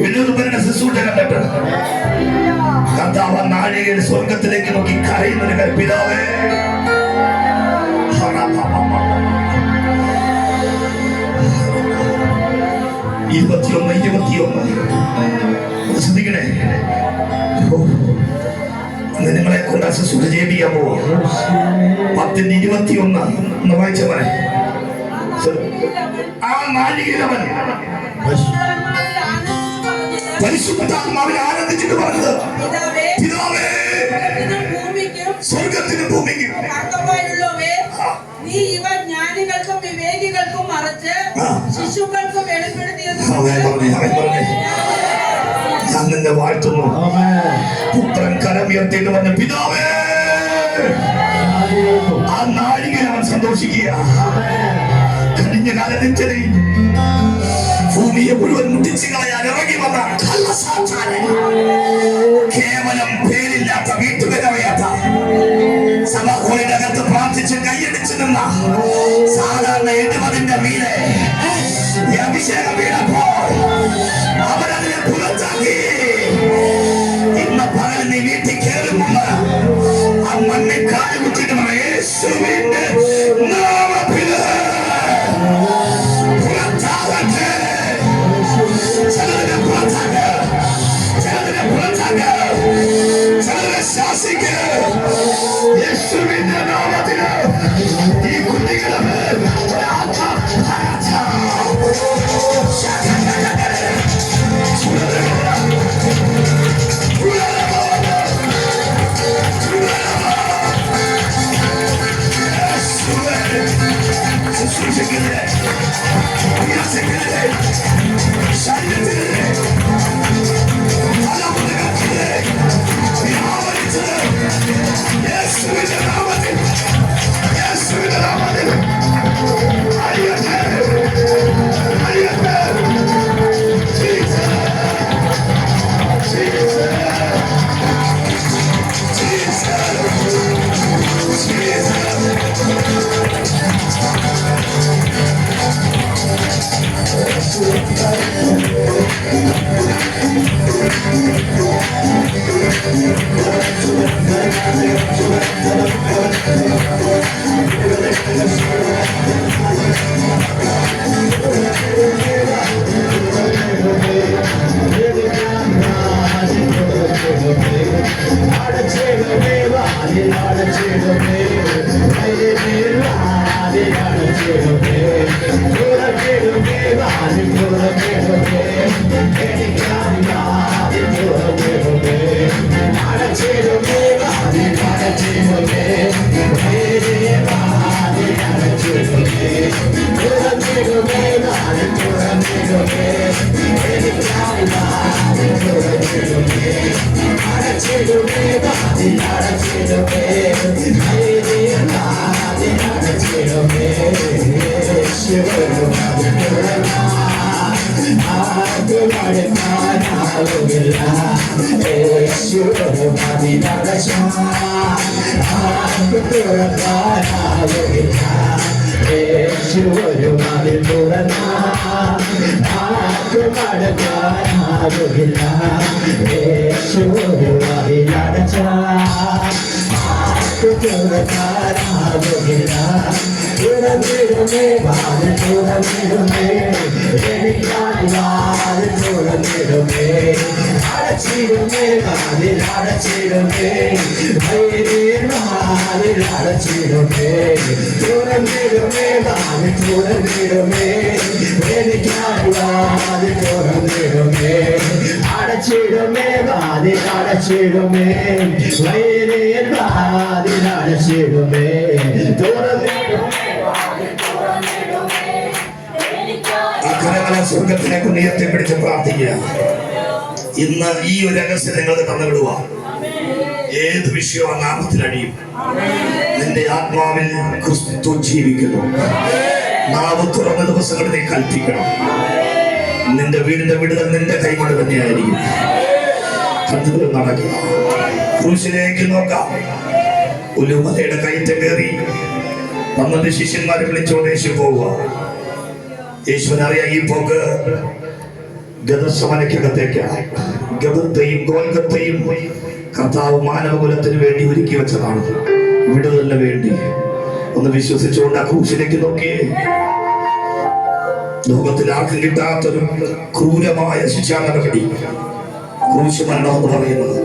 എഴുതുപരുടെ ശുശ്രൂഷ കണ്ടിട്ട് കർത്താവ് നാഴികയിൽ സ്വർഗത്തിലേക്ക് നോക്കി കരയുന്നൊരു പിതാവേ, 21 ശ്രദ്ധിക്കണേ. നിങ്ങളെ കൊണ്ട് ശുശ്രൂഷ ചെയ്യിപ്പിക്കാൻ പോവാ. 10:21 ഒന്ന് വായിച്ച പോലെ ആ നാഴികയിലവൻ പരിശുദ്ധാത്മാവിനെ ആനന്ദിച്ചിട്ട് പറഞ്ഞത്, പിതാവേ, സ്വർഗത്തിനും ഭൂമിക്കും നീ ഇവ ജ്ഞാനികൾക്കും വിവേകികൾക്കും മറച്ച് ശിശുക്കൾക്കും വെളിപ്പെടുത്തിയത്. ഞാൻ നിന്നെ വാഴ്ത്തുന്നു. പുത്രൻ കരമുയർത്തിയിട്ട് പറഞ്ഞ, പിതാവേ, ആ നാഴികയിൽ അവൻ സന്തോഷിക്കുക. കഴിഞ്ഞ കാലത്തിൽ ഭൂമിയെ മുഴുവൻ മുട്ടിച്ചു കളയാൻ ഇറങ്ങി വന്ന കേവലം പേരില്ലാത്ത വീട്ടുപേരവയാത്ത സഭയുടെ അകത്ത് പ്രാർത്ഥിച്ച് കൈയടിച്ചു നിന്ന സാധാരണ 70 മീനെ അഭിഷേകം വീണപ്പോ അവരതിനെ പുറത്താക്കി. ഇന്ന് പകൽ നീ വീട്ടിൽ കയറുമ്പോൾ ആ മണ്ണിൽ കാല് കുത്തിട്ട് യേശുവിന്റെ നാമത്തില് പുറത്താകട്ടെ. ചിലതിനെ പുറത്താക്ക്, ചിലതിനെ പുറത്താക്ക്, ചിലതിനെ ശാസിക്ക്. യേശുവിന്റെ നാമത്തില് ഈ കുട്ടികളെ സ്വർഗത്തിനെ ഉയർത്തി പിടിച്ച് പ്രാർത്ഥിക്കുക. ഇന്ന് ഈ ഒരു രഹസ്യം നിങ്ങൾക്ക് തന്നുവിടുക. ഏത് വിഷയവും നാമത്തിലടിയും. നിന്റെ ആത്മാവിൽ ക്രിസ്തു ജീവിക്കുന്നു. നാവ് തുറന്ന ദിവസങ്ങളിൽ നീ കൽപ്പിക്കണം. നിന്റെ വീടിന്റെ വിടുതൽ നിന്റെ കൈകൊണ്ട് തന്നെയായിരിക്കും. കണ്ണുകൾ നടക്കുക. ക്രൂശിലേക്ക് നോക്കാം. ഉലുമലയുടെ കയറ്റം കയറി 12 ശിഷ്യന്മാരെ വിളിച്ചോണ്ട് യേശു പോവുക. യേശുവിനറിയാം ഈ പോക്ക് ഗതശമനക്കകത്തേക്ക് ഗതത്തെയും ഗോൽഗത്തെയും കർത്താവ് മാനവകുലത്തിന് വേണ്ടി ഒരുക്കി വെച്ചതാണ്. വിടുതലിന് വേണ്ടി ഒന്ന് വിശ്വസിച്ചുകൊണ്ട് ആ ക്രൂശിലേക്ക് നോക്കിയേ. ലോകത്തിൽ ആർക്കും കിട്ടാത്തൊരു ക്രൂരമായ ശിക്ഷാ നടപടി ക്രൂശ് മരണം എന്ന് പറയുന്നത്.